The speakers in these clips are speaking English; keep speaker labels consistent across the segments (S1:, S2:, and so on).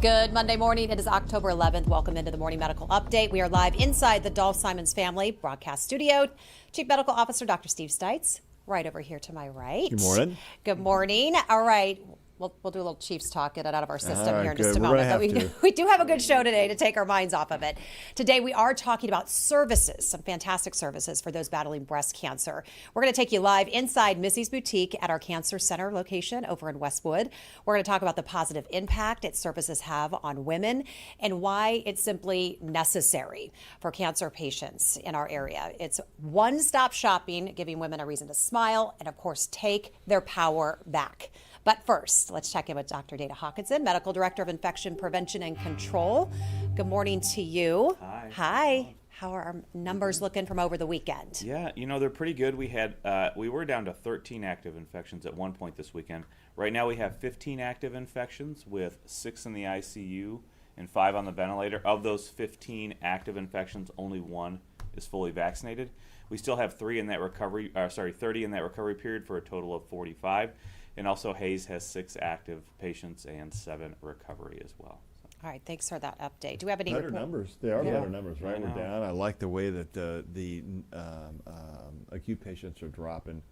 S1: Good Monday morning. It is October 11th. Welcome into the Morning Medical Update. We are live inside the Dolph Simons Family Broadcast Studio. Chief Medical Officer Dr. Steve Stites, right over here to my right.
S2: Good morning.
S1: Good morning. All right. We'll do a little Chiefs talk, get it out of our system here in just a
S2: We're
S1: moment.
S2: But
S1: we do have a good show today to take our minds off of it. Today we are talking about services, some fantastic services for those battling breast cancer. We're going to take you live inside Missy's Boutique at our Cancer Center location over in Westwood. We're going to talk about the positive impact its services have on women and why it's simply necessary for cancer patients in our area. It's one-stop shopping, giving women a reason to smile and, of course, take their power back. But first, let's check in with Dr. Dana Hawkinson, Medical Director of Infection Prevention and Control. Good morning to you.
S3: Hi.
S1: Hi. How are our numbers looking from over the weekend?
S3: Yeah, they're pretty good. We were down to 13 active infections at one point this weekend. Right now we have 15 active infections with 6 in the ICU and 5 on the ventilator. Of those 15 active infections, only 1 is fully vaccinated. We still have 30 in that recovery period for a total of 45. And also Hayes has 6 active patients and 7 recovery as well.
S1: All right, thanks for that update. Do we have any
S2: better numbers? They are
S3: Yeah.
S2: better numbers, right? We're down. I like the way that the acute patients are dropping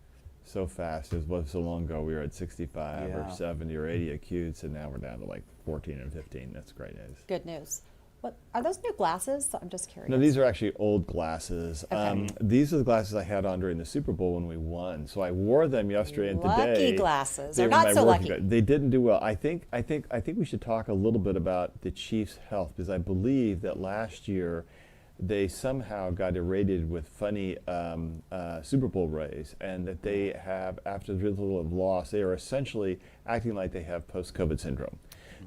S2: so fast. It was so long ago we were at 65 or 70 or 80 acutes, and now we're down to like 14 and 15. That's great news.
S1: Good news. What are those new glasses? I'm just curious.
S2: No, these are actually old glasses.
S1: Okay.
S2: These are the glasses I had on during the Super Bowl when we won. So I wore them yesterday and today.
S1: Lucky glasses. They're
S2: were
S1: not
S2: my
S1: so
S2: working
S1: lucky.
S2: They didn't do well. I think we should talk a little bit about the Chiefs' health, because I believe that last year they somehow got irradiated with funny Super Bowl rays, and that they have, after the little of loss, they are essentially acting like they have post-COVID syndrome.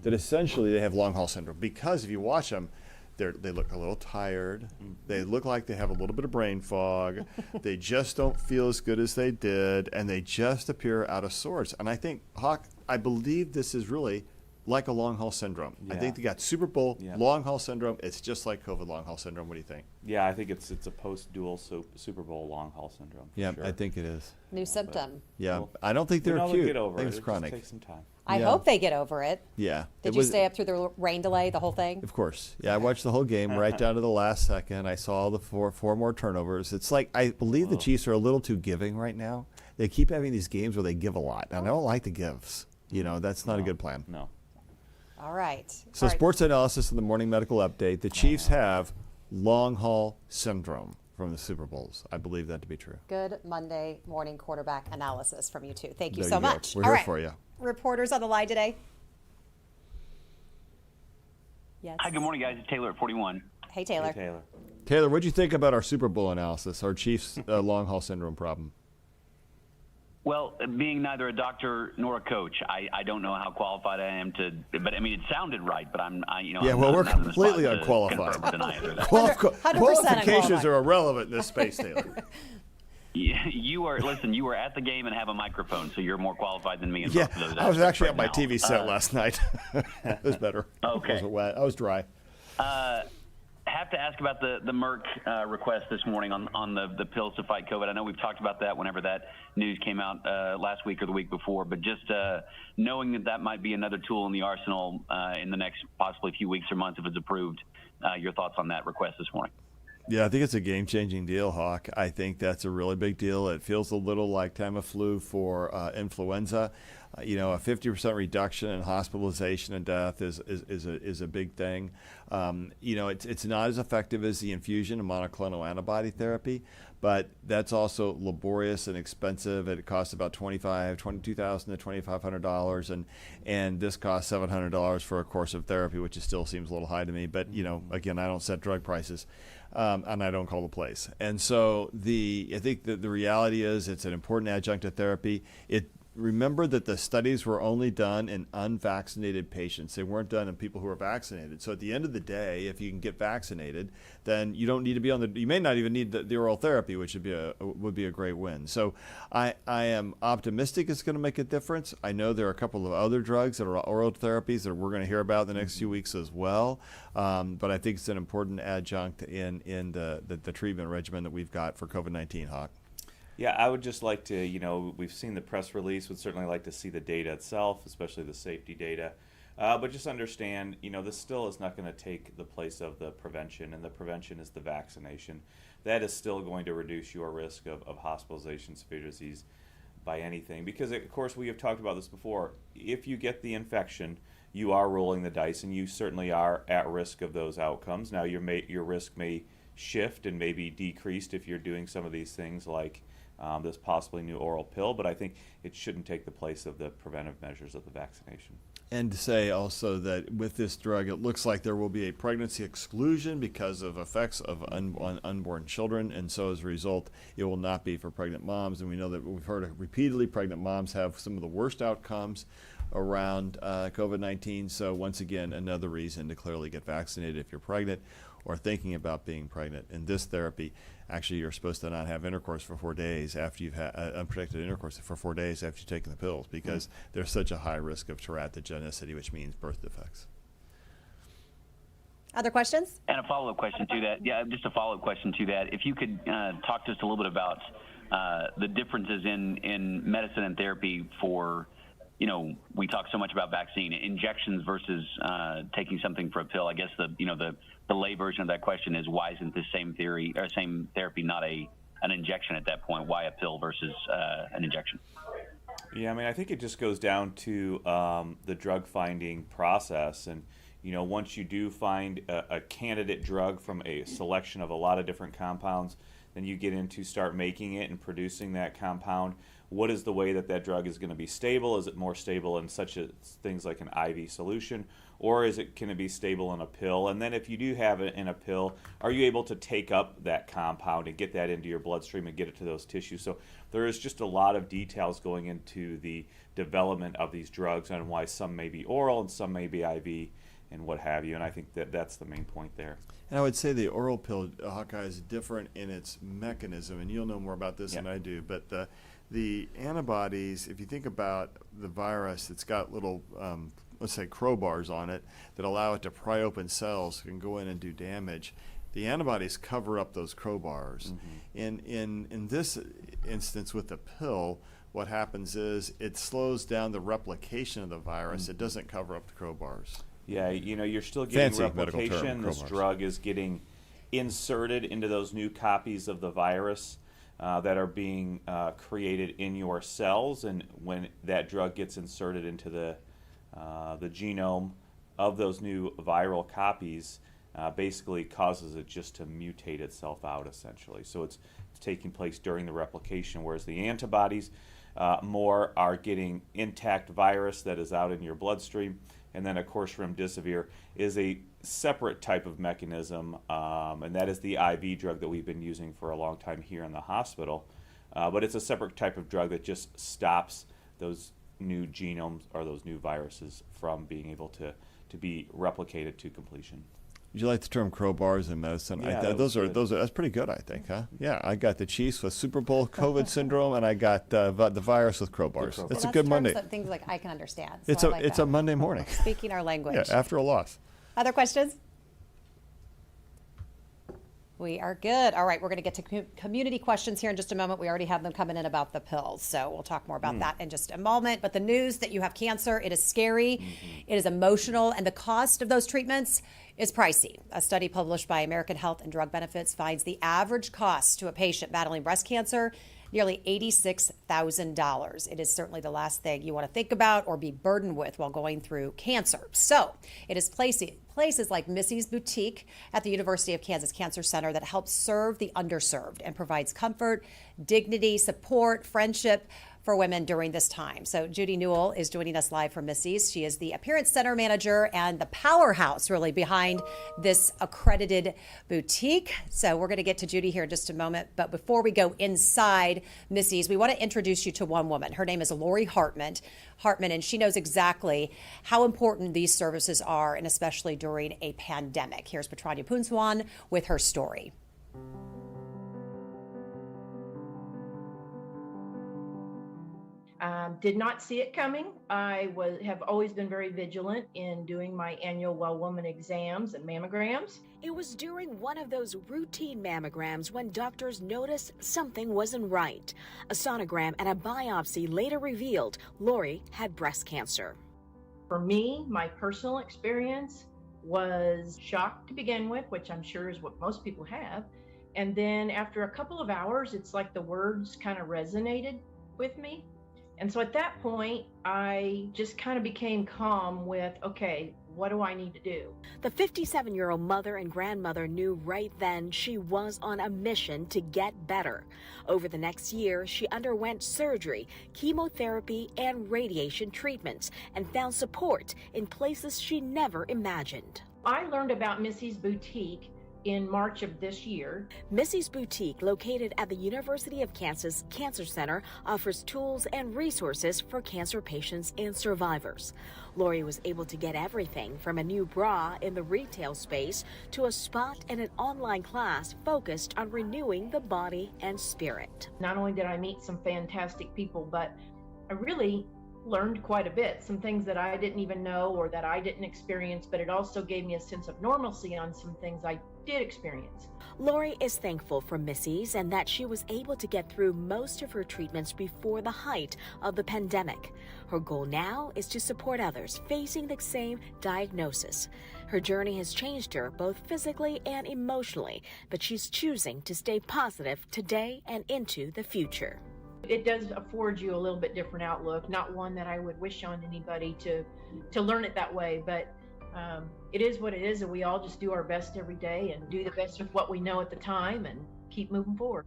S2: That essentially they have long haul syndrome, because if you watch them, they look a little tired. They look like they have a little bit of brain fog. They just don't feel as good as they did, and they just appear out of sorts. And I think, Hawk, I believe this is really like a long haul syndrome.
S3: Yeah.
S2: I think they got Super Bowl
S3: Yeah.
S2: long haul syndrome. It's just like COVID long haul syndrome. What do you think?
S3: Yeah, I think it's a post-dual Super Bowl long haul syndrome.
S2: Yeah,
S3: sure.
S2: I think it is.
S1: New symptom.
S2: Yeah,
S3: Well,
S2: I don't think they're
S3: they'll
S2: acute.
S3: get over
S2: I think
S3: it.
S2: it's
S3: It
S2: chronic.
S3: just takes some time.
S1: I
S2: Yeah.
S1: hope they get over it.
S2: Yeah.
S1: Did
S2: It
S1: you
S2: was-
S1: stay up through the rain delay, the whole thing?
S2: Of course. Yeah, I watched the whole game right down to the last second. I saw the four more turnovers. It's like, I believe the Chiefs are a little too giving right now. They keep having these games where they give a lot, and I don't like the gives. That's not a good plan.
S3: No.
S1: All right.
S2: So
S1: All right.
S2: sports analysis in the morning medical update. The Chiefs have long haul syndrome from the Super Bowls. I believe that to be true.
S1: Good Monday morning quarterback analysis from you two. Thank you
S2: There
S1: so
S2: you go.
S1: much.
S2: We're
S1: All
S2: here
S1: right.
S2: for you.
S1: Reporters on the line today. Yes.
S4: Hi, good morning, guys. It's Taylor at 41.
S1: Hey, Taylor.
S3: Hey, Taylor.
S2: Taylor, what do you think about our Super Bowl analysis, our Chiefs long haul syndrome problem?
S4: Well, being neither a doctor nor a coach, I don't know how qualified I am to. But I mean, it sounded right. But
S2: We're
S4: not in the spot
S2: completely
S4: to
S2: unqualified.
S4: confirm or deny either of that.
S1: 100%
S2: Qualifications
S1: unqualified.
S2: are irrelevant in this space, Taylor.
S4: You were at the game and have a microphone, so you're more qualified than me. In
S2: Yeah,
S4: both of those
S2: I was
S4: aspects
S2: actually
S4: right
S2: at my
S4: now.
S2: TV set last night. It was better.
S4: Okay.
S2: It wasn't wet. I was dry.
S4: Have to ask about the Merck request this morning on the pills to fight COVID. I know we've talked about that whenever that news came out last week or the week before, but just knowing that might be another tool in the arsenal in the next possibly few weeks or months if it's approved, your thoughts on that request this morning?
S2: Yeah, I think it's a game-changing deal, Hawk. I think that's a really big deal. It feels a little like Tamiflu for influenza. A 50% reduction in hospitalization and death is a big thing. It's not as effective as the infusion of monoclonal antibody therapy, but that's also laborious and expensive. It costs about $22,000 to $2,500, and this costs $700 for a course of therapy, which still seems a little high to me. But again, I don't set drug prices. And I don't call the place. And so I think that the reality is it's an important adjunct to therapy. Remember that the studies were only done in unvaccinated patients. They weren't done in people who are vaccinated. So at the end of the day, if you can get vaccinated, then you don't need to be you may not even need the oral therapy, which would be a great win. So I am optimistic it's going to make a difference. I know there are a couple of other drugs that are oral therapies that we're going to hear about in the next few weeks as well. But I think it's an important adjunct in the treatment regimen that we've got for COVID-19, Hawk.
S3: Yeah, I would just like to, we've seen the press release, would certainly like to see the data itself, especially the safety data. But just understand, this still is not going to take the place of the prevention, and the prevention is the vaccination. That is still going to reduce your risk of hospitalization, severe disease by anything. Because, of course, we have talked about this before. If you get the infection, you are rolling the dice, and you certainly are at risk of those outcomes. Now, your risk may shift and may be decreased if you're doing some of these things like this possibly new oral pill, but I think it shouldn't take the place of the preventive measures of the vaccination.
S2: And to say also that with this drug, it looks like there will be a pregnancy exclusion because of effects of unborn children, and so as a result, it will not be for pregnant moms. And we know that we've heard repeatedly, pregnant moms have some of the worst outcomes around COVID-19. So once again, another reason to clearly get vaccinated if you're pregnant or thinking about being pregnant. In this therapy, actually, you're supposed to not have intercourse for 4 days after you've had unprotected intercourse for 4 days after you've taken the pills, because there's such a high risk of teratogenicity, which means birth defects.
S1: Other questions?
S4: And a follow-up question to that. Yeah, just a follow-up question to that. If you could talk to us a little bit about the differences in medicine and therapy for, we talk so much about vaccine injections versus taking something for a pill. I guess the lay version of that question is, why isn't the same therapy not an injection at that point? Why a pill versus an injection?
S3: Yeah, I think it just goes down to the drug finding process. And, once you do find a candidate drug from a selection of a lot of different compounds, then you get into start making it and producing that compound. What is the way that drug is going to be stable? Is it more stable in things like an IV solution, or can it be stable in a pill? And then if you do have it in a pill, are you able to take up that compound and get that into your bloodstream and get it to those tissues? So there is just a lot of details going into the development of these drugs and why some may be oral and some may be IV and what have you. And I think that's the main point there.
S2: And I would say the oral pill, Hawkeye, is different in its mechanism, and you'll know more about this than I do, but the antibodies, if you think about the virus, it's got little, let's say, crowbars on it that allow it to pry open cells that can go in and do damage. The antibodies cover up those crowbars. In this instance with the pill, what happens is it slows down the replication of the virus. It doesn't cover up the crowbars.
S3: Yeah, you're still getting
S2: Fancy medical term,
S3: replication. This
S2: crowbars.
S3: drug is getting inserted into those new copies of the virus that are being created in your cells, and when that drug gets inserted into the genome of those new viral copies, basically causes it just to mutate itself out, essentially. So it's taking place during the replication, whereas the antibodies more are getting intact virus that is out in your bloodstream. And then, of course, remdesivir is a separate type of mechanism, and that is the IV drug that we've been using for a long time here in the hospital. But it's a separate type of drug that just stops those new genomes or those new viruses from being able to be replicated to completion.
S2: Would you like the term crowbars in medicine?
S3: Yeah,
S2: that's pretty good, I think, huh? Yeah, I got the Chiefs with Super Bowl COVID syndrome, and I got the virus with crowbars. It's a good Monday.
S1: Things like I can understand.
S2: So it's a Monday morning.
S1: Speaking our language.
S2: Yeah, after a loss.
S1: Other questions? We are good. All right, we're going to get to community questions here in just a moment. We already have them coming in about the pills, so we'll talk more about that in just a moment. But the news that you have cancer, it is scary, it is emotional, and the cost of those treatments is pricey. A study published by American Health and Drug Benefits finds the average cost to a patient battling breast cancer nearly $86,000. It is certainly the last thing you want to think about or be burdened with while going through cancer. So it is places like Missy's Boutique at the University of Kansas Cancer Center that helps serve the underserved and provides comfort, dignity, support, friendship for women during this time. So Judy Newell is joining us live from Missy's. She is the Appearance Center Manager and the powerhouse really behind this accredited boutique. So we're going to get to Judy here in just a moment. But before we go inside Missy's, we want to introduce you to one woman. Her name is Lori Hartman, and she knows exactly how important these services are, and especially during a pandemic. Here's Petrania Poonswan with her story.
S5: Did not see it coming. I have always been very vigilant in doing my annual well woman exams and mammograms.
S6: It was during one of those routine mammograms when doctors noticed something wasn't right. A sonogram and a biopsy later revealed Lori had breast cancer.
S5: For me, my personal experience was shock to begin with, which I'm sure is what most people have. And then after a couple of hours, it's like the words kind of resonated with me. And so at that point, I just kind of became calm with, okay, what do I need to do?
S6: The 57-year-old mother and grandmother knew right then she was on a mission to get better. Over the next year, she underwent surgery, chemotherapy, and radiation treatments, and found support in places she never imagined.
S5: I learned about Missy's Boutique in March of this year.
S6: Missy's Boutique, located at the University of Kansas Cancer Center, offers tools and resources for cancer patients and survivors. Lori was able to get everything from a new bra in the retail space to a spot in an online class focused on renewing the body and spirit.
S5: Not only did I meet some fantastic people, but I really learned quite a bit, some things that I didn't even know or that I didn't experience, but it also gave me a sense of normalcy on some things I did experience.
S6: Lori is thankful for Missy's and that she was able to get through most of her treatments before the height of the pandemic. Her goal now is to support others facing the same diagnosis. Her journey has changed her both physically and emotionally, but she's choosing to stay positive today and into the future.
S5: It does afford you a little bit different outlook, not one that I would wish on anybody to learn it that way, but it is what it is, and we all just do our best every day and do the best with what we know at the time and keep moving forward.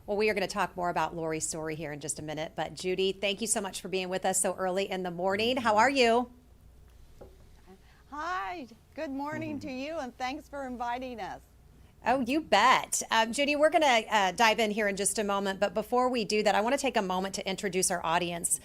S1: Well, we are going to talk more about Lori's story here in just a minute, but Judy, thank you so much for being with us so early in the morning. How are you?
S7: Hi, good morning to you, and thanks for inviting us.
S1: Oh, you bet. Judy, we're going to dive in here in just a moment, but before we do that, I want to take a moment to introduce our audience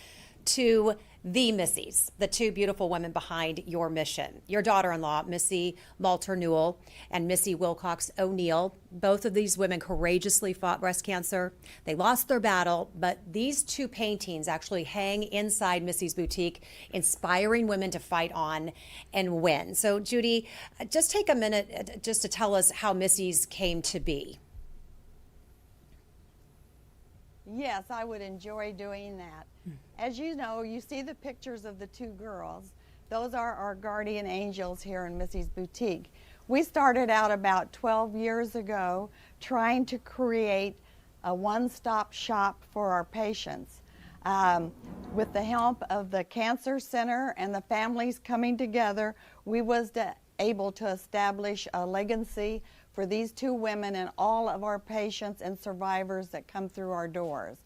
S1: to the Missies, the two beautiful women behind your mission. Your daughter-in-law, Missy Malter-Newell, and Missy Wilcox O'Neill. Both of these women courageously fought breast cancer. They lost their battle, but these two paintings actually hang inside Missy's Boutique, inspiring women to fight on and win. So, Judy, just take a minute just to tell us how Missy's came to be.
S7: Yes, I would enjoy doing that. As you know, you see the pictures of the two girls. Those are our guardian angels here in Missy's Boutique. We started out about 12 years ago trying to create a one-stop shop for our patients. With the help of the Cancer Center and the families coming together, we was able to establish a legacy for these two women and all of our patients and survivors that come through our doors.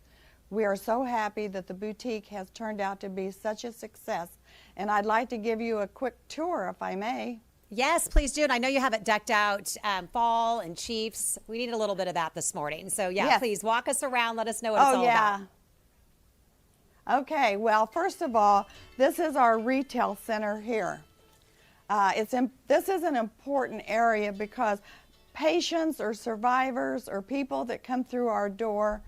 S7: We are so happy that the boutique has turned out to be such a success, and I'd like to give you a quick tour, if I may.
S1: Yes, please do. And I know you have it decked out, fall and Chiefs. We need a little bit of that this morning. So, yeah,
S7: Yes.
S1: Please walk us around. Let us know what it's all about.
S7: Okay, well, first of all, this is our retail center here. This is an important area because patients or survivors or people that come through our door,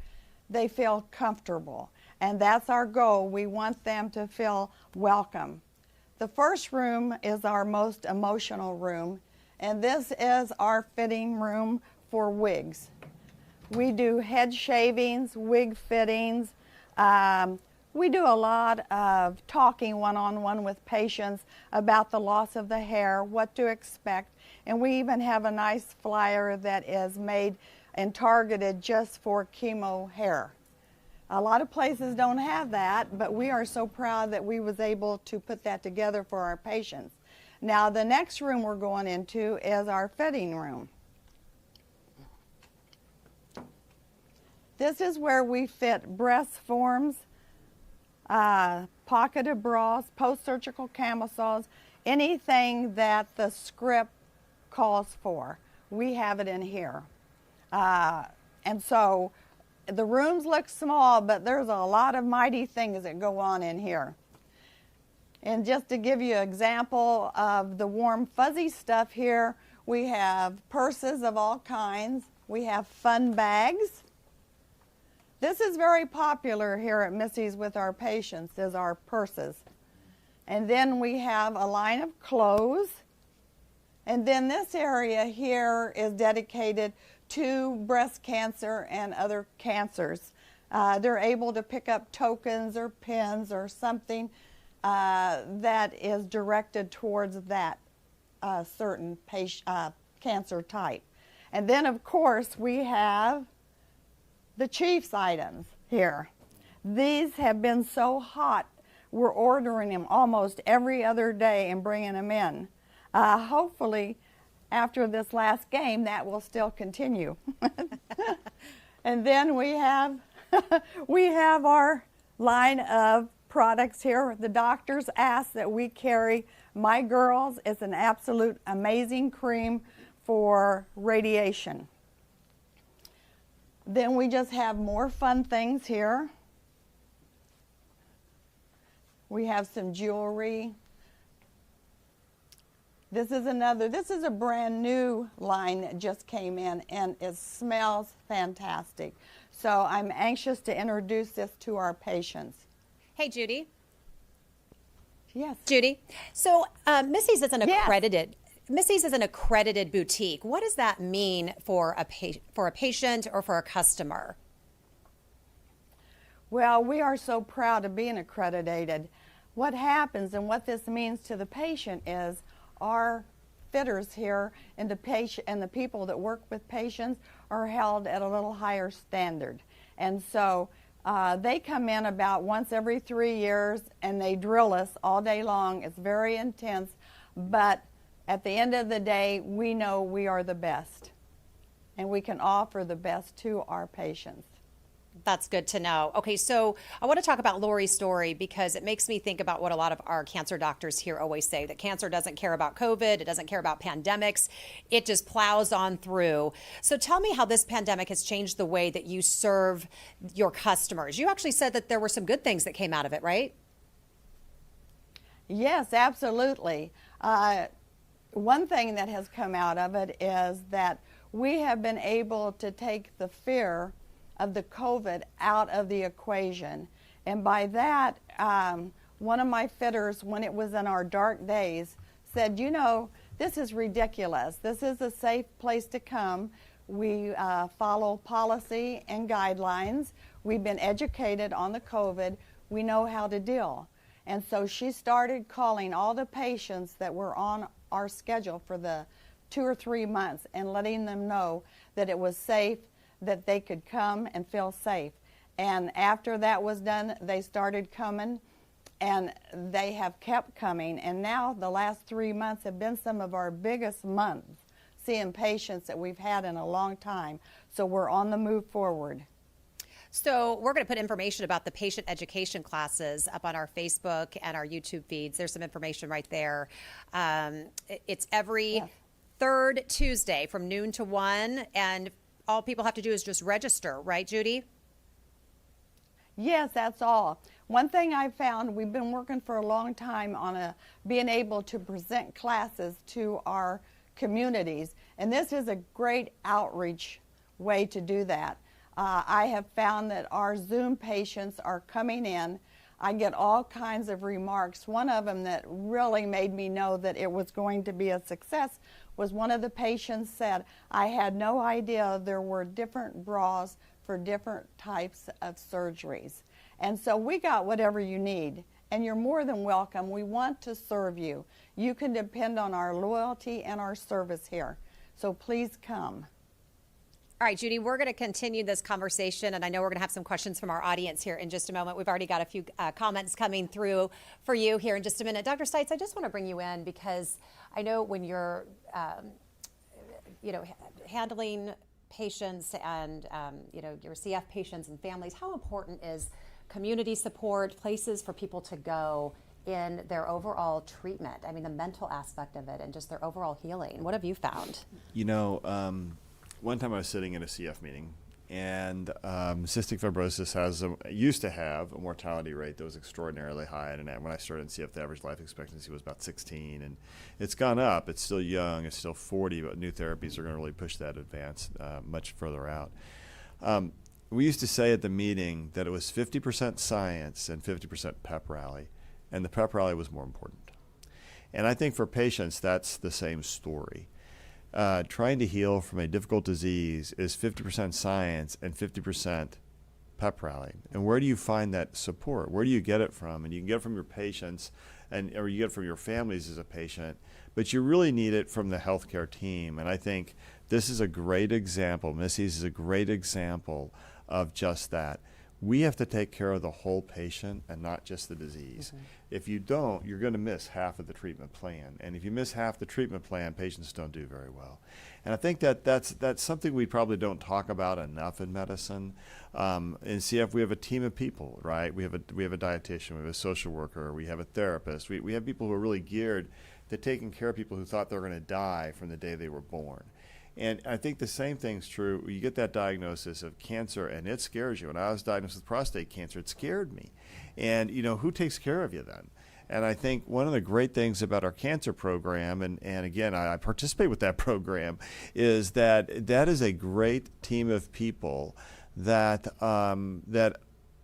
S7: they feel comfortable. And that's our goal. We want them to feel welcome. The first room is our most emotional room, and this is our fitting room for wigs. We do head shavings, wig fittings. We do a lot of talking one-on-one with patients about the loss of the hair, what to expect, and we even have a nice flyer that is made and targeted just for chemo hair. A lot of places don't have that, but we are so proud that we was able to put that together for our patients. Now, the next room we're going into is our fitting room. This is where we fit breast forms, pocketed bras, post-surgical camisoles, anything that the script calls for. We have it in here. And so the rooms look small, but there's a lot of mighty things that go on in here. And just to give you an example of the warm fuzzy stuff here, we have purses of all kinds. We have fun bags. This is very popular here at Missy's with our patients, is our purses. And then we have a line of clothes. And then this area here is dedicated to breast cancer and other cancers. They're able to pick up tokens or pins or something that is directed towards that certain cancer type. And then, of course, we have the Chief's items here. These have been so hot, we're ordering them almost every other day and bringing them in. Hopefully, after this last game, that will still continue. And then we have our line of products here. The doctors ask that we carry My Girls. It's an absolute amazing cream for radiation. Then we just have more fun things here. We have some jewelry. This is a brand new line that just came in, and it smells fantastic. So I'm anxious to introduce this to our patients.
S1: Hey, Judy.
S7: Yes.
S1: Judy. So Missy's is an
S7: Yes.
S1: accredited. Missy's is an accredited boutique. What does that mean for a patient or for a customer?
S7: Well, we are so proud of being accredited. What happens and what this means to the patient is our fitters here and the people that work with patients are held at a little higher standard. And so they come in about once every 3 years and they drill us all day long. It's very intense, but at the end of the day, we know we are the best and we can offer the best to our patients.
S1: That's good to know. Okay, so I want to talk about Lori's story because it makes me think about what a lot of our cancer doctors here always say, that cancer doesn't care about COVID, it doesn't care about pandemics, it just plows on through. So tell me how this pandemic has changed the way that you serve your customers. You actually said that there were some good things that came out of it, right?
S7: Yes, absolutely. One thing that has come out of it is that we have been able to take the fear of the COVID out of the equation. And by that, one of my fitters, when it was in our dark days, said, you know, this is ridiculous. This is a safe place to come. We follow policy and guidelines. We've been educated on the COVID. We know how to deal. And so she started calling all the patients that were on our schedule for the 2 or 3 months and letting them know that it was safe, that they could come and feel safe. And after that was done, they started coming, and they have kept coming. And now the last 3 months have been some of our biggest months, seeing patients that we've had in a long time. So we're on the move forward.
S1: So we're going to put information about the patient education classes up on our Facebook and our YouTube feeds. There's some information right there. It's every third Tuesday from noon to 1, and all people have to do is just register, right, Judy?
S7: Yes, that's all. One thing I found, we've been working for a long time on being able to present classes to our communities, and this is a great outreach way to do that. I have found that our Zoom patients are coming in. I get all kinds of remarks. One of them that really made me know that it was going to be a success was one of the patients said, I had no idea there were different bras for different types of surgeries. And so we got whatever you need, and you're more than welcome. We want to serve you. You can depend on our loyalty and our service here. So please come.
S1: All right, Judy, we're going to continue this conversation, and I know we're going to have some questions from our audience here in just a moment. We've already got a few comments coming through for you here in just a minute. Dr. Stites, I just want to bring you in because I know when you're, handling patients and, your CF patients and families, how important is community support, places for people to go in their overall treatment? I mean, the mental aspect of it and just their overall healing. What have you found?
S2: One time I was sitting in a CF meeting, and cystic fibrosis used to have a mortality rate that was extraordinarily high. And when I started in CF, the average life expectancy was about 16, and it's gone up. It's still young. It's still 40, but new therapies are going to really push that advance much further out. We used to say at the meeting that it was 50% science and 50% pep rally, and the pep rally was more important. And I think for patients, that's the same story. Trying to heal from a difficult disease is 50% science and 50% pep rally. And where do you find that support? Where do you get it from? And you can get it from your patients, or you get it from your families as a patient, but you really need it from the healthcare team. And I think this is a great example. Missy's is a great example of just that. We have to take care of the whole patient and not just the disease. If you don't, you're going to miss half of the treatment plan. And if you miss half the treatment plan, patients don't do very well. And I think that's something we probably don't talk about enough in medicine. In CF, we have a team of people, right? We have a dietitian, we have a social worker, we have a therapist. We have people who are really geared to taking care of people who thought they were going to die from the day they were born. And I think the same thing's true. You get that diagnosis of cancer, and it scares you. When I was diagnosed with prostate cancer, it scared me. And, who takes care of you then? And I think one of the great things about our cancer program, and again, I participate with that program, is that is a great team of people that that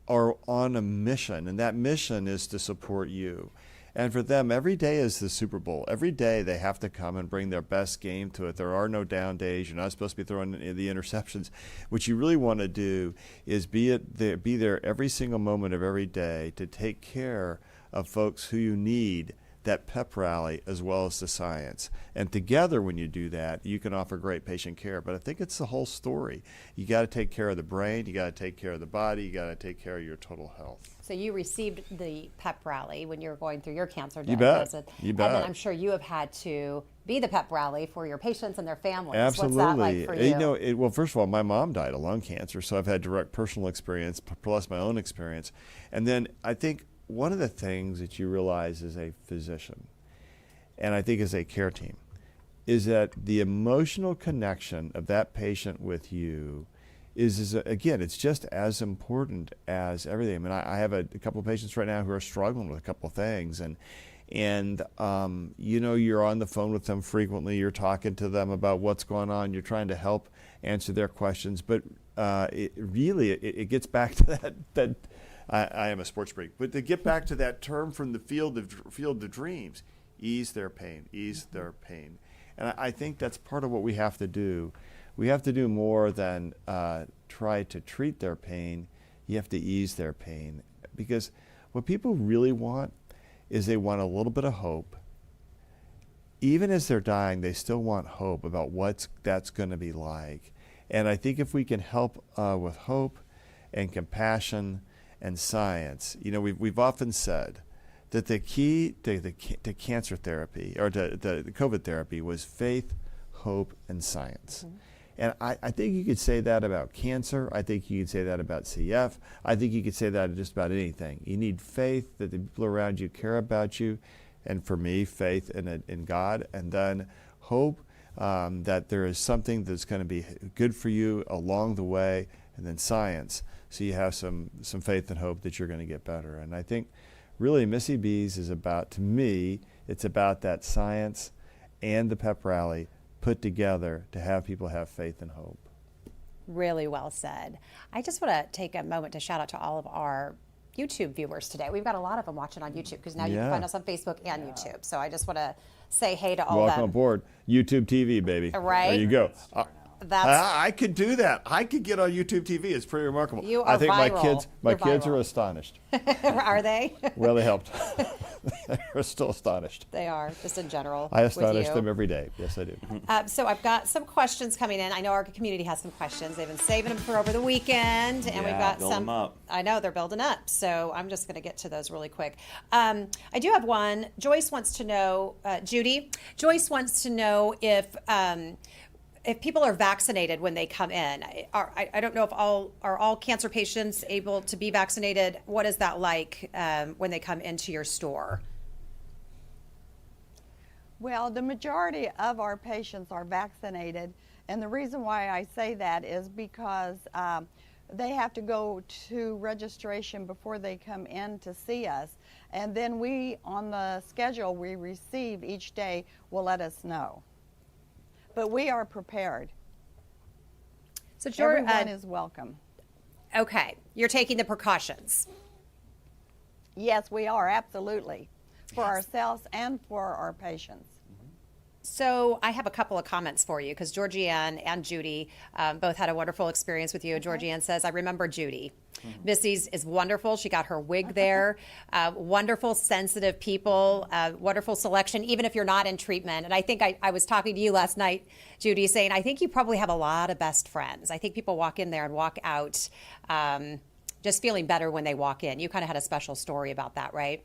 S2: are on a mission, and that mission is to support you. And for them, every day is the Super Bowl. Every day they have to come and bring their best game to it. There are no down days. You're not supposed to be throwing the interceptions. What you really want to do is be there every single moment of every day to take care of folks who you need that pep rally as well as the science. And together when you do that, you can offer great patient care. But I think it's the whole story. You got to take care of the brain, you got to take care of the body, you got to take care of your total health.
S1: So you received the pep rally when you were going through your cancer
S2: You
S1: diagnosis.
S2: bet. You bet.
S1: And then I'm sure you have had to be the pep rally for your patients and their families.
S2: Absolutely.
S1: What's that like for you?
S2: Well, first of all, my mom died of lung cancer, so I've had direct personal experience plus my own experience. And then I think one of the things that you realize as a physician, and I think as a care team, is that the emotional connection of that patient with you is again, it's just as important as everything. I mean, I have a couple of patients right now who are struggling with a couple of things, and you're on the phone with them frequently. You're talking to them about what's going on. You're trying to help answer their questions, but it gets back to that. I am a sports freak, but to get back to that term from the field of dreams, ease their pain, and I think that's part of what we have to do. We have to do more than try to treat their pain. You have to ease their pain, because what people really want is they want a little bit of hope. Even as they're dying, they still want hope about what that's going to be like. And I think if we can help with hope and compassion and science, we've often said that the key to cancer therapy, or to COVID therapy, was faith, hope, and science. Mm-hmm. And I think you could say that about cancer. I think you could say that about CF. I think you could say that just about anything. You need faith that the people around you care about you, and for me, faith in God, and then hope that there is something that's going to be good for you along the way, and then science. So you have some faith and hope that you're going to get better. And I think really Missy B's is about, to me, it's about that science and the pep rally put together to have people have faith and hope.
S1: Really well said. I just want to take a moment to shout out to all of our YouTube viewers today. We've got a lot of them watching on YouTube, because now you can find us on Facebook and YouTube. So I just want to say hey to all of them.
S2: Welcome aboard. YouTube TV, baby.
S1: Right.
S2: There you go.
S1: That's
S2: I could do that. I could get on YouTube TV. It's pretty remarkable.
S1: You are
S2: I think
S1: viral.
S2: my kids
S1: viral.
S2: are astonished.
S1: Are they?
S2: Well, they helped. They're still astonished.
S1: They are, just in general.
S2: I astonish
S1: with you.
S2: them every day. Yes, I do.
S1: So I've got some questions coming in. I know our community has some questions. They've been saving them for over the weekend, and we've got
S3: build
S1: some.
S3: them up.
S1: I know they're building up, so I'm just going to get to those really quick. I do have one. Joyce wants to know, Judy. Joyce wants to know if people are vaccinated when they come in. I don't know if all cancer patients able to be vaccinated. What is that like when they come into your store?
S7: Well, the majority of our patients are vaccinated, and the reason why I say that is because they have to go to registration before they come in to see us, and then we, on the schedule we receive each day, will let us know. But we are prepared.
S1: So
S7: everyone is welcome.
S1: Okay, you're taking the precautions.
S7: Yes, we are, absolutely, for ourselves and for our patients.
S1: So I have a couple of comments for you because Georgianne and Judy both had a wonderful experience with you. Georgianne says, I remember Judy. Missy's is wonderful. She got her wig there. Wonderful, sensitive people, wonderful selection, even if you're not in treatment. And I think I was talking to you last night, Judy, saying, I think you probably have a lot of best friends. I think people walk in there and walk out just feeling better when they walk in. You kind of had a special story about that, right?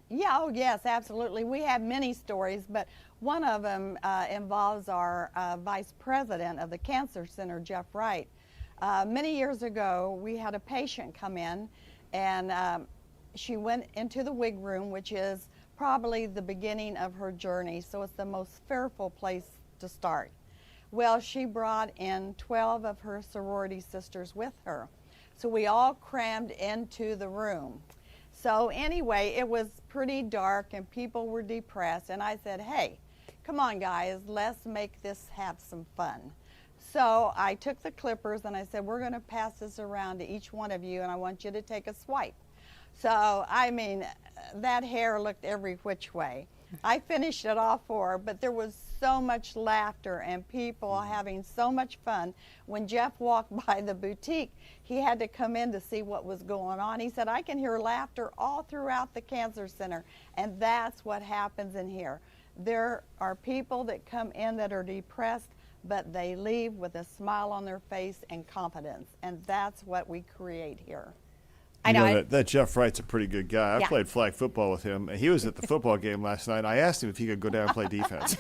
S7: Yeah, oh yes, absolutely. We have many stories, but one of them involves our vice president of the Cancer Center, Jeff Wright. Many years ago, we had a patient come in, and she went into the wig room, which is probably the beginning of her journey, so it's the most fearful place to start. Well, she brought in 12 of her sorority sisters with her, so we all crammed into the room. So anyway, it was pretty dark and people were depressed, and I said, hey, come on guys, let's make this have some fun. So I took the clippers and I said, we're going to pass this around to each one of you and I want you to take a swipe. So I mean, that hair looked every which way. I finished it off for her, but there was so much laughter and people having so much fun. When Jeff walked by the boutique, he had to come in to see what was going on. He said, I can hear laughter all throughout the Cancer Center, and that's what happens in here. There are people that come in that are depressed, but they leave with a smile on their face and confidence, and that's what we create here.
S1: I know.
S2: That Jeff Wright's a pretty good guy. I
S1: Yeah.
S2: played flag football with him. He was at the football game last night. I asked him if he could go down and play defense.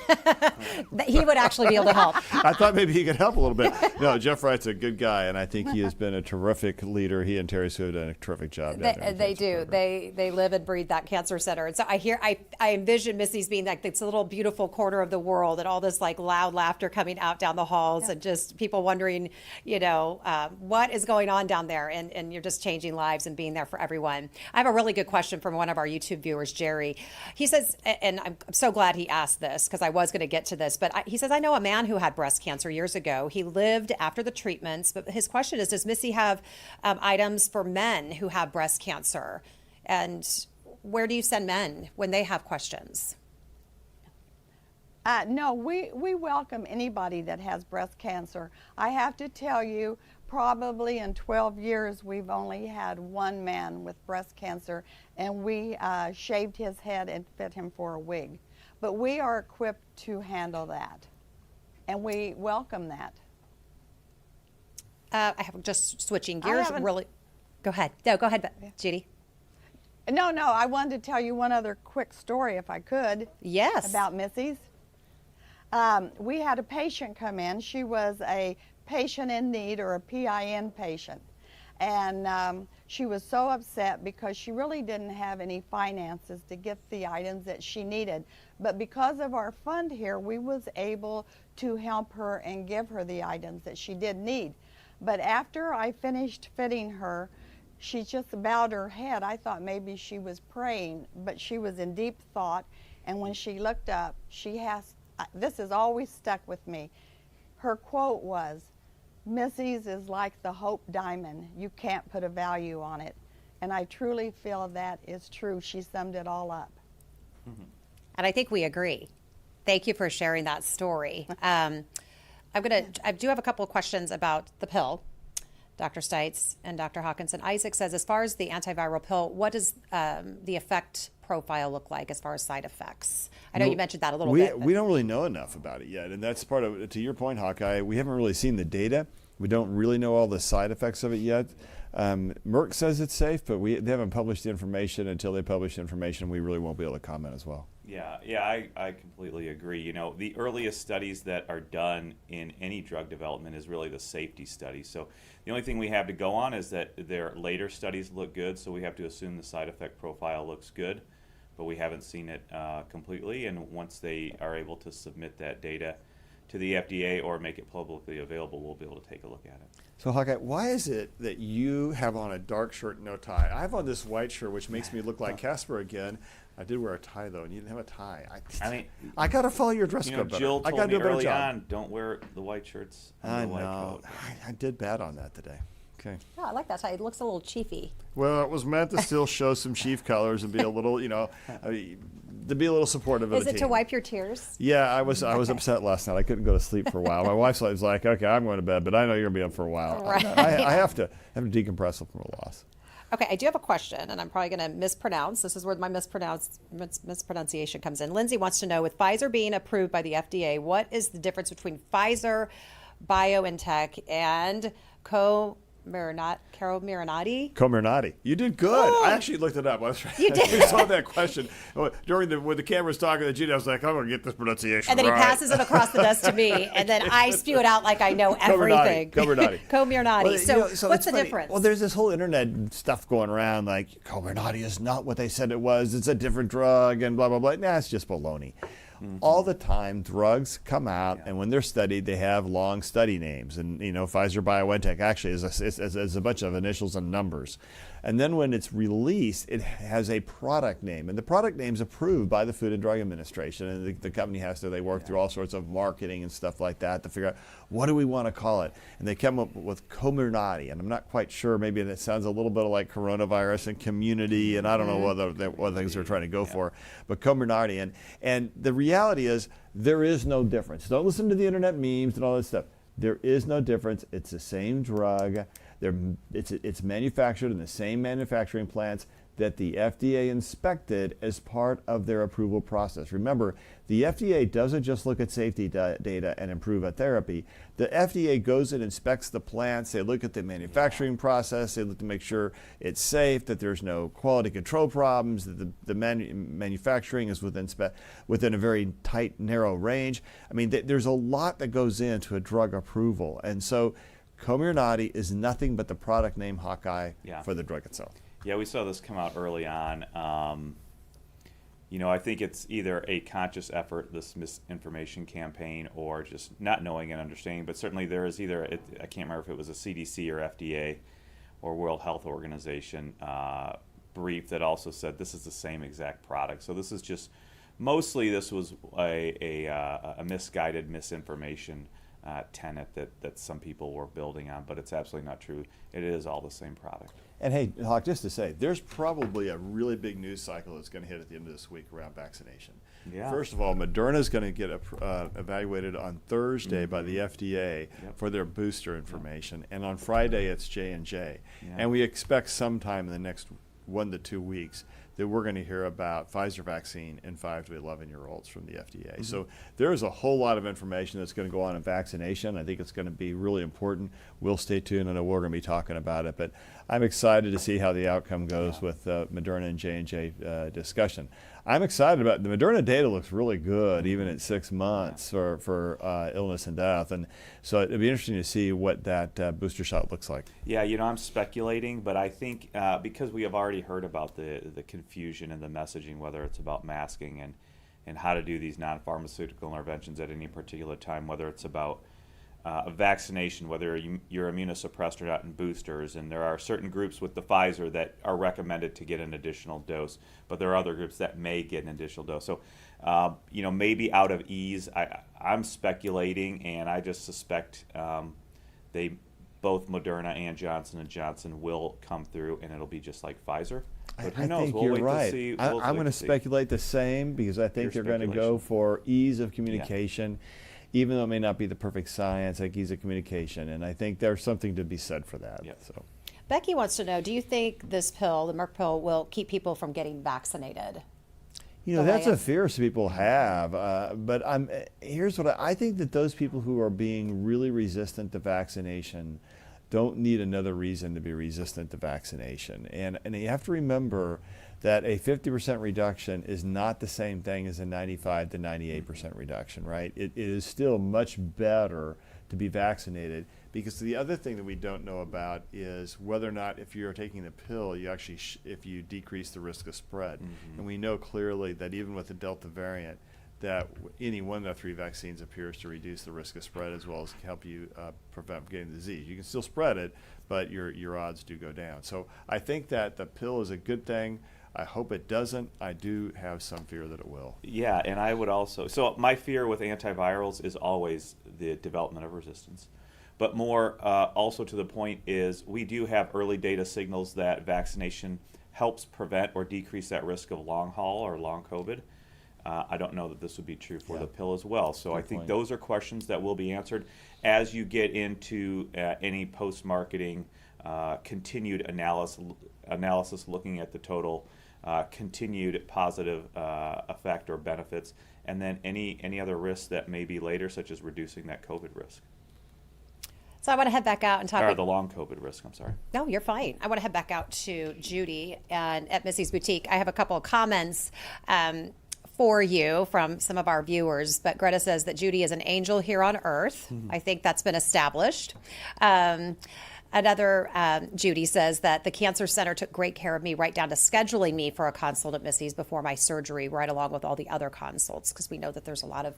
S1: He would actually be able to help.
S2: I thought maybe he could help a little bit. No, Jeff Wright's a good guy, and I think he has been a terrific leader. He and Terry Sue have done a terrific job.
S1: They do. They live and breathe that Cancer Center. And so I envision Missy's being like this little beautiful corner of the world, and all this like loud laughter coming out down the halls, and just people wondering, what is going on down there, and you're just changing lives and being there for everyone. I have a really good question from one of our YouTube viewers, Jerry. He says, and I'm so glad he asked this because I was going to get to this, but he says, I know a man who had breast cancer years ago. He lived after the treatments, but his question is, does Missy have items for men who have breast cancer? And where do you send men when they have questions?
S7: No, we welcome anybody that has breast cancer. I have to tell you, probably in 12 years, we've only had one man with breast cancer, and we shaved his head and fit him for a wig. But we are equipped to handle that, and we welcome that.
S1: I have just switching gears. Really, go ahead. No, go ahead, Judy.
S7: No, I wanted to tell you one other quick story, if I could.
S1: Yes.
S7: About Missy's. We had a patient come in. She was a patient in need, or a PIN patient, and she was so upset because she really didn't have any finances to get the items that she needed, but because of our fund here, we was able to help her and give her the items that she did need. But after I finished fitting her, she just bowed her head. I thought maybe she was praying, but she was in deep thought, and when she looked up, this has always stuck with me. Her quote was, Missy's is like the Hope Diamond. You can't put a value on it. And I truly feel that is true. She summed it all up.
S1: Mm-hmm. And I think we agree. Thank you for sharing that story. I do have a couple of questions about the pill. Dr. Stites and Dr. Hawkinson. Isaac says, as far as the antiviral pill, what does the effect profile look like as far as side effects? I know you mentioned that a little bit.
S2: We don't really know enough about it yet, and that's part of it. To your point, Hawkeye, we haven't really seen the data. We don't really know all the side effects of it yet. Merck says it's safe, but they haven't published the information. Until they publish the information, we really won't be able to comment as well.
S3: Yeah, I completely agree. The earliest studies that are done in any drug development is really the safety study. So the only thing we have to go on is that their later studies look good, so we have to assume the side effect profile looks good, but we haven't seen it completely. And once they are able to submit that data to the FDA or make it publicly available, we'll be able to take a look at it.
S2: So Hawkeye, why is it that you have on a dark shirt, no tie? I have on this white shirt, which makes me look like Casper again. I did wear a tie, though, and you didn't have a tie. I got to follow your dress code better.
S3: Jill
S2: I
S3: told
S2: got to
S3: me
S2: do a better
S3: early
S2: job.
S3: on, don't wear the white shirts
S2: I
S3: and the white
S2: know.
S3: coat.
S2: I did bad on that today. Okay.
S1: Yeah, I like that tie. It looks a little chiefy.
S2: Well, it was meant to still show some chief colors and be a little, to be a little supportive of
S1: Is
S2: the
S1: it
S2: team.
S1: to wipe your tears?
S2: Yeah, I was upset last night. I couldn't go to sleep for a while. My wife was like, "Okay, I'm going to bed, but I know you're going to be up for a while."
S1: Right.
S2: I have to decompress from a loss.
S1: Okay, I do have a question, and I'm probably going to mispronounce. This is where my mispronunciation comes in. Lindsay wants to know, with Pfizer being approved by the FDA, what is the difference between Pfizer, BioNTech, and
S2: Comirnaty. You did good.
S1: Oh.
S2: I actually looked it up.
S1: You did?
S2: I saw that question when the camera was talking to Gina. I was like, I'm going to get this pronunciation
S1: And then
S2: right.
S1: he passes it across the desk to me, and then I spew it out like I know everything.
S2: Comirnaty.
S1: Comirnaty.
S2: Well,
S1: So,
S2: it's
S1: what's the
S2: funny.
S1: difference?
S2: Well, there's this whole internet stuff going around like Comirnaty is not what they said it was. It's a different drug and blah, blah, blah. Nah, it's just baloney. All the time, drugs come out, and when they're studied, they have long study names. And, Pfizer, BioNTech actually is a bunch of initials and numbers. And then when it's released, it has a product name. And the product name's approved by the Food and Drug Administration. And the company they work through all sorts of marketing and stuff like that to figure out, what do we want to call it? And they come up with Comirnaty. And I'm not quite sure. Maybe it sounds a little bit like coronavirus and community. And I don't know what things they're trying to go for. But Comirnaty. And the reality is there is no difference. Don't listen to the internet memes and all that stuff. There is no difference. It's the same drug. It's manufactured in the same manufacturing plants that the FDA inspected as part of their approval process. Remember, the FDA doesn't just look at safety data and approve a therapy. The FDA goes and inspects the plants. They look at the manufacturing process. They look to make sure it's safe, that there's no quality control problems, that the manufacturing is within a very tight, narrow range. I mean, there's a lot that goes into a drug approval. And so Comirnaty is nothing but the product name Hawkeye for the drug itself.
S3: Yeah, we saw this come out early on. I think it's either a conscious effort, this misinformation campaign, or just not knowing and understanding. But certainly there is I can't remember if it was a CDC or FDA or World Health Organization brief that also said this is the same exact product. So this is just, mostly this was a misguided misinformation tenet that some people were building on, but it's absolutely not true. It is all the same product.
S2: And hey, Hawk, just to say, there's probably a really big news cycle that's going to hit at the end of this week around vaccination.
S3: Yeah.
S2: First of all, Moderna is going to get evaluated on Thursday by the FDA for their booster information, and on Friday it's J&J. And we expect sometime in the next 1 to 2 weeks that we're going to hear about Pfizer vaccine in 5 to 11-year-olds from the FDA. So there is a whole lot of information that's going to go on in vaccination. I think it's going to be really important. We'll stay tuned. I know we're going to be talking about it, but I'm excited to see how the outcome goes with Moderna and J&J discussion. I'm excited about the Moderna data. Looks really good, even at 6 months for illness and death, and so it'd be interesting to see what that booster shot looks like.
S3: Yeah, I'm speculating, but I think because we have already heard about the confusion and the messaging, whether it's about masking and how to do these non-pharmaceutical interventions at any particular time, whether it's about a vaccination, whether you're immunosuppressed or not in boosters, and there are certain groups with the Pfizer that are recommended to get an additional dose, but there are other groups that may get an additional dose. So, maybe out of ease, I'm speculating, and I just suspect both Moderna and Johnson & Johnson will come through, and it'll be just like Pfizer. But who knows?
S2: I think
S3: We'll
S2: you're
S3: wait
S2: right.
S3: to see.
S2: I'm going to speculate the same because I think they're going to go for ease of communication. Even though it may not be the perfect science, like ease of communication, and I think there's something to be said for that.
S3: Yep.
S2: So,
S1: Becky wants to know, do you think this pill, the Merck pill, will keep people from getting vaccinated?
S2: that's a fear some people have, but here's what I think that those people who are being really resistant to vaccination don't need another reason to be resistant to vaccination. And you have to remember that a 50% reduction is not the same thing as a 95 to 98% reduction, right? It is still much better to be vaccinated, because the other thing that we don't know about is whether or not, if you're taking the pill, you actually if you decrease the risk of spread. And we know clearly that even with the Delta variant, that any one of the 3 vaccines appears to reduce the risk of spread as well as help you prevent getting the disease. You can still spread it, but your odds do go down. So I think that the pill is a good thing. I hope it doesn't. I do have some fear that it will.
S3: Yeah, and I would also. So my fear with antivirals is always the development of resistance. But more also to the point is we do have early data signals that vaccination helps prevent or decrease that risk of long haul or long COVID. I don't know that this would be true for the pill as well. So I think
S2: point.
S3: those are questions that will be answered as you get into any post-marketing continued analysis looking at the total continued positive effect or benefits, and then any other risks that may be later, such as reducing that COVID risk.
S1: So I want to head back out and talk.
S3: Or the long COVID risk, I'm sorry.
S1: No, you're fine. I want to head back out to Judy and at Missy's Boutique. I have a couple of comments for you from some of our viewers, but Greta says that Judy is an angel here on earth. I think that's been established. Another Judy says that the Cancer Center took great care of me, right down to scheduling me for a consult at Missy's before my surgery, right along with all the other consults, because we know that there's a lot of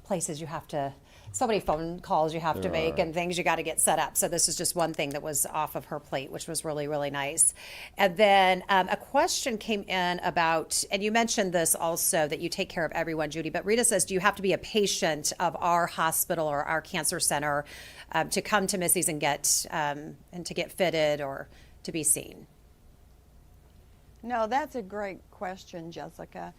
S1: places you have to, so many phone calls you have to make and things you got to get set up. So this is just one thing that was off of her plate, which was really, really nice. And then a question came in about, and you mentioned this also, that you take care of everyone, Judy, but Rita says, do you have to be a patient of our hospital or our cancer center to come to Missy's and to get fitted or to be seen?
S7: No, that's a great question, Jessica.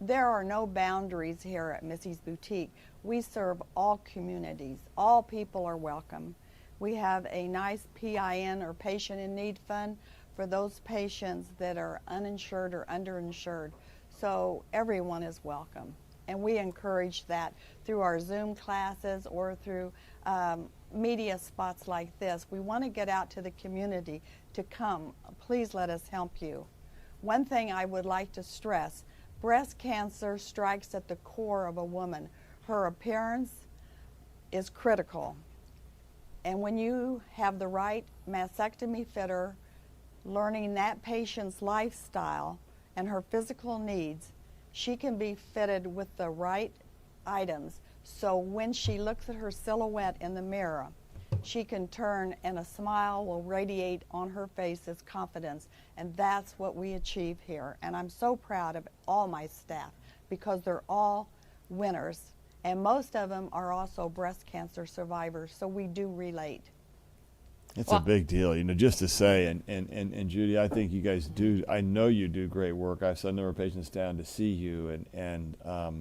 S7: There are no boundaries here at Missy's Boutique. We serve all communities. All people are welcome. We have a nice PIN or Patient in Need Fund for those patients that are uninsured or underinsured. So everyone is welcome. And we encourage that through our Zoom classes or through media spots like this. We want to get out to the community to come. Please let us help you. One thing I would like to stress, breast cancer strikes at the core of a woman. Her appearance is critical. And when you have the right mastectomy fitter, learning that patient's lifestyle and her physical needs, she can be fitted with the right items. So when she looks at her silhouette in the mirror, she can turn and a smile will radiate on her face as confidence. And that's what we achieve here. And I'm so proud of all my staff because they're all winners. And most of them are also breast cancer survivors. So we do relate.
S2: It's a big deal, just to say, and Judy, I think you guys do, I know you do great work. I've sent a number of patients down to see you, and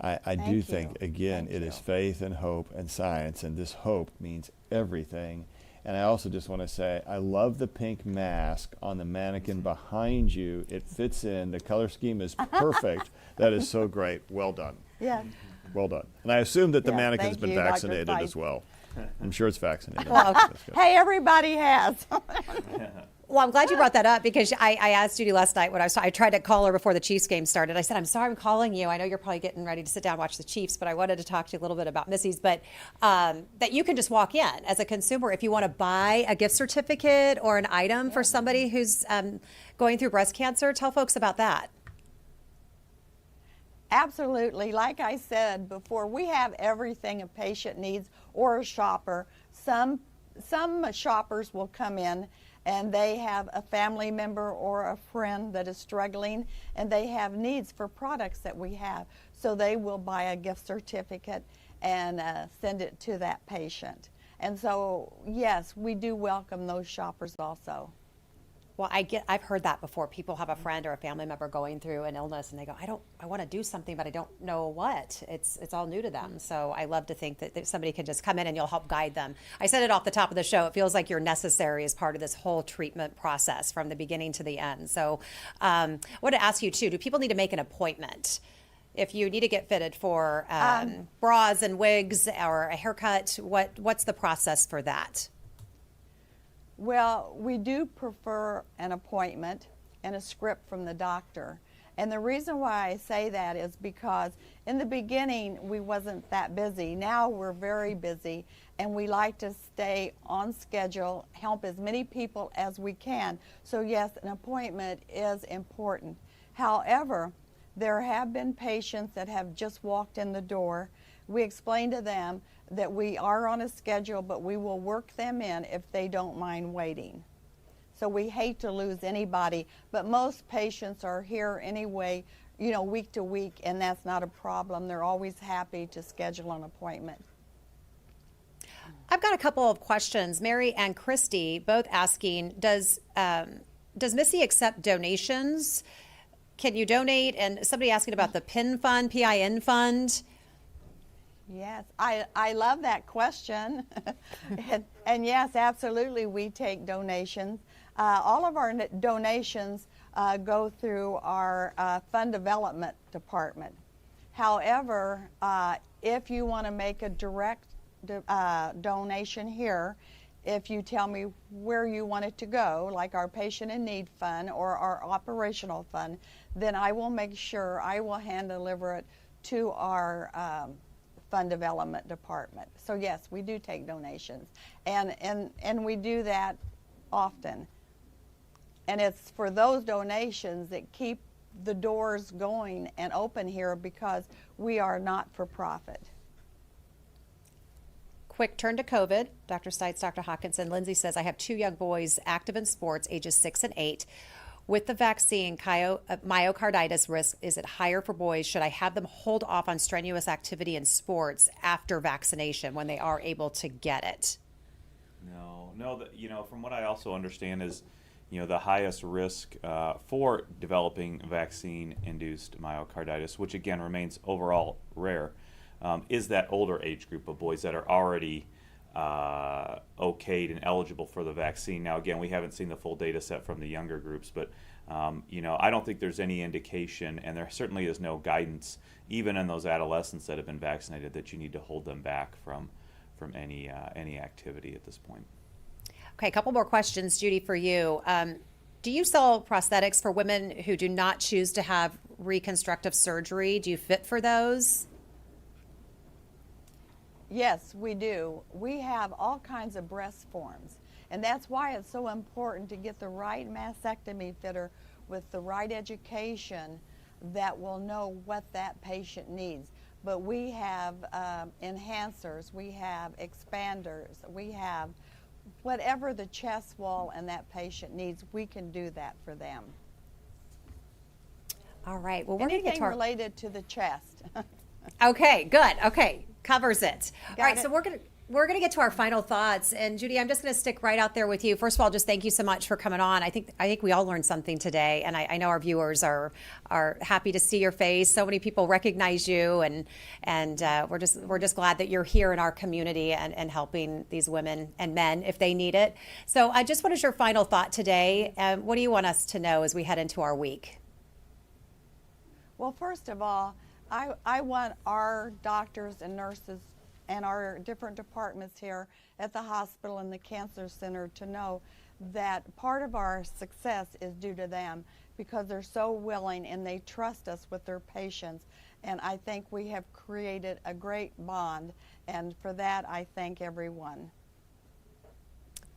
S2: I do think, again, it is faith and hope and science, and this hope means everything. And I also just want to say, I love the pink mask on the mannequin behind you. It fits in. The color scheme is perfect. That is so great. Well done.
S7: Yeah.
S2: Well done. And I assume that the mannequin's
S7: thank
S2: been
S7: you, Dr.
S2: vaccinated
S7: Feist.
S2: as well. I'm sure it's vaccinated.
S7: Well, hey, everybody has.
S1: Well, I'm glad you brought that up because I asked Judy last night when I tried to call her before the Chiefs game started. I said, I'm sorry I'm calling you. I know you're probably getting ready to sit down and watch the Chiefs, but I wanted to talk to you a little bit about Missy's. But that you can just walk in as a consumer if you want to buy a gift certificate or an item for somebody who's going through breast cancer. Tell folks about that.
S7: Absolutely. Like I said before, we have everything a patient needs or a shopper. Some shoppers will come in and they have a family member or a friend that is struggling and they have needs for products that we have. So they will buy a gift certificate and send it to that patient. And so, yes, we do welcome those shoppers also.
S1: Well, I've heard that before. People have a friend or a family member going through an illness and they go, I want to do something, but I don't know what. It's all new to them. So I love to think that somebody can just come in and you'll help guide them. I said it off the top of the show. It feels like you're necessary as part of this whole treatment process from the beginning to the end. So I want to ask you too, do people need to make an appointment? If you need to get fitted for bras and wigs or a haircut, what's the process for that?
S7: Well, we do prefer an appointment and a script from the doctor. And the reason why I say that is because in the beginning we wasn't that busy. Now we're very busy and we like to stay on schedule, help as many people as we can. So yes, an appointment is important. However, there have been patients that have just walked in the door. We explain to them that we are on a schedule, but we will work them in if they don't mind waiting. So we hate to lose anybody, but most patients are here anyway, week to week, and that's not a problem. They're always happy to schedule an appointment.
S1: I've got a couple of questions. Mary and Christy both asking, does Missy accept donations? can you donate? And somebody asking about the PIN fund, PIN fund.
S7: Yes, I love that question. and yes, absolutely, we take donations. All of our donations go through our fund development department. However, if you want to make a direct donation here, if you tell me where you want it to go, like our patient in need fund or our operational fund, then I will make sure I will hand deliver it to our fund development department. So yes, we do take donations, and we do that often. And it's for those donations that keep the doors going and open here, because we are not for profit.
S1: Quick turn to COVID. Dr. Stites, Dr. Hawkinson. Lindsay says, I have 2 young boys active in sports, ages 6 and 8. With the vaccine, myocarditis risk, is it higher for boys? Should I have them hold off on strenuous activity in sports after vaccination when they are able to get it?
S3: No. From what I also understand is, the highest risk for developing vaccine-induced myocarditis, which again remains overall rare, is that older age group of boys that are already okayed and eligible for the vaccine. Now, again, we haven't seen the full data set from the younger groups, but I don't think there's any indication, and there certainly is no guidance, even in those adolescents that have been vaccinated, that you need to hold them back from any activity at this point.
S1: Okay, a couple more questions, Judy, for you. Do you sell prosthetics for women who do not choose to have reconstructive surgery? Do you fit for those?
S7: Yes, we do. We have all kinds of breast forms, and that's why it's so important to get the right mastectomy fitter with the right education that will know what that patient needs. But we have enhancers, we have expanders, we have whatever the chest wall and that patient needs, we can do that for them.
S1: All right. Well, we're going to get to our...
S7: related to the chest.
S1: Okay, good. Okay, covers it.
S7: Got
S1: All right,
S7: it.
S1: so we're going to get to our final thoughts. And Judy, I'm just going to stick right out there with you. First of all, just thank you so much for coming on. I think we all learned something today, and I know our viewers are happy to see your face. So many people recognize you, and we're just glad that you're here in our community and helping these women and men if they need it. So, just what is your final thought today? What do you want us to know as we head into our week?
S7: Well, first of all, I want our doctors and nurses and our different departments here at the hospital and the cancer center to know that part of our success is due to them, because they're so willing and they trust us with their patients. And I think we have created a great bond, and for that I thank everyone.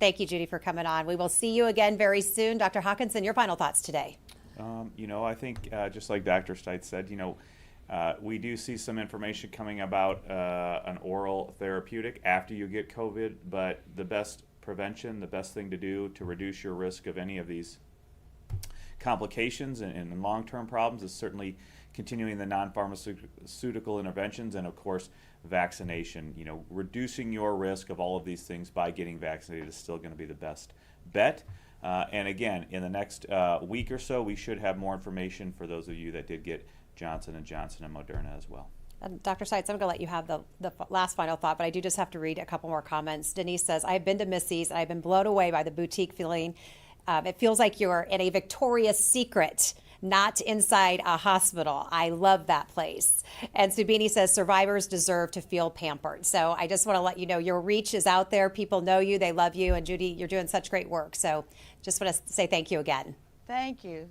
S3: Thank you, Judy, for coming on. We will see you again very soon. Dr. Hawkinson, your final thoughts today.
S2: I think just like Dr. Stites said, we do see some information coming about an oral therapeutic after you get COVID, but the best prevention, the best thing to do to reduce your risk of any of these complications and long-term problems is certainly continuing the non-pharmaceutical interventions and, of course, vaccination. Reducing your risk of all of these things by getting vaccinated is still going to be the best bet. And again, in the next week or so, we should have more information for those of you that did get Johnson & Johnson and Moderna as well.
S1: Dr. Stites, I'm going to let you have the last final thought, but I do just have to read a couple more comments. Denise says, I've been to Missy's and I've been blown away by the boutique feeling. It feels like you're in a Victoria's Secret, not inside a hospital. I love that place. And Subini says, survivors deserve to feel pampered. So I just want to let you know your reach is out there. People know you, they love you. And Judy, you're doing such great work. So just want to say thank you again.
S7: Thank you.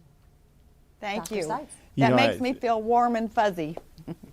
S7: Thank
S1: Dr.
S7: you.
S1: Stites.
S7: That makes me feel warm and fuzzy.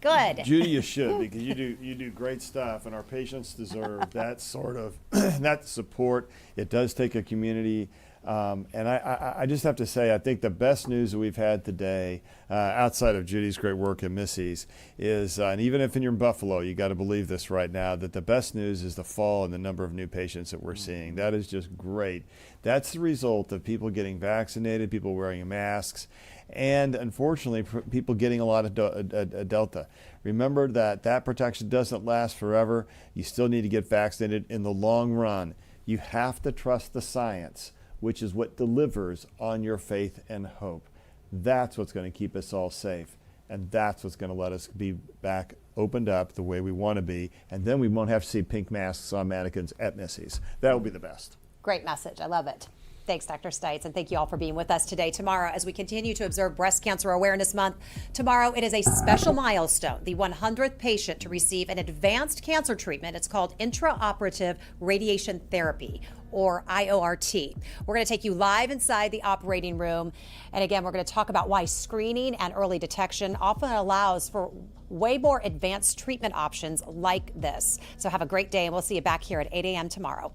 S1: Good.
S2: Judy, you should, because you do great stuff, and our patients deserve that sort of that support. It does take a community. And I just have to say, I think the best news that we've had today, outside of Judy's great work at Missy's, is, and even if you're in Buffalo, you got to believe this right now, that the best news is the fall in the number of new patients that we're seeing. That is just great. That's the result of people getting vaccinated, people wearing masks, and unfortunately, people getting a lot of Delta. Remember that protection doesn't last forever. You still need to get vaccinated in the long run. You have to trust the science, which is what delivers on your faith and hope. That's what's going to keep us all safe. And that's what's going to let us be back opened up the way we want to be. And then we won't have to see pink masks on mannequins at Missy's. That would be the best.
S1: Great message. I love it. Thanks, Dr. Stites, and thank you all for being with us today. Tomorrow, as we continue to observe Breast Cancer Awareness Month, tomorrow it is a special milestone, the 100th patient to receive an advanced cancer treatment. It's called intraoperative radiation therapy, or IORT. We're going to take you live inside the operating room. And again, we're going to talk about why screening and early detection often allows for way more advanced treatment options like this. So have a great day, and we'll see you back here at 8 a.m. tomorrow.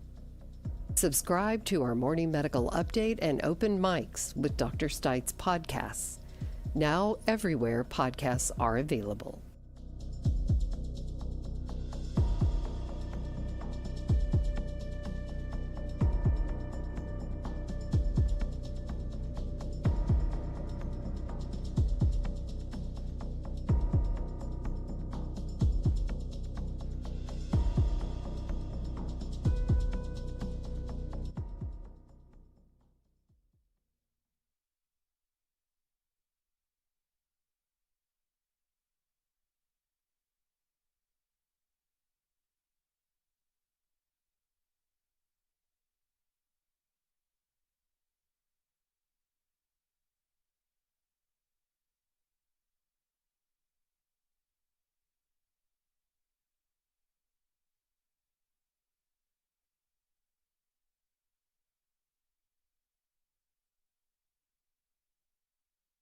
S8: Subscribe to our morning medical update and open mics with Dr. Stites podcasts. Now everywhere podcasts are available.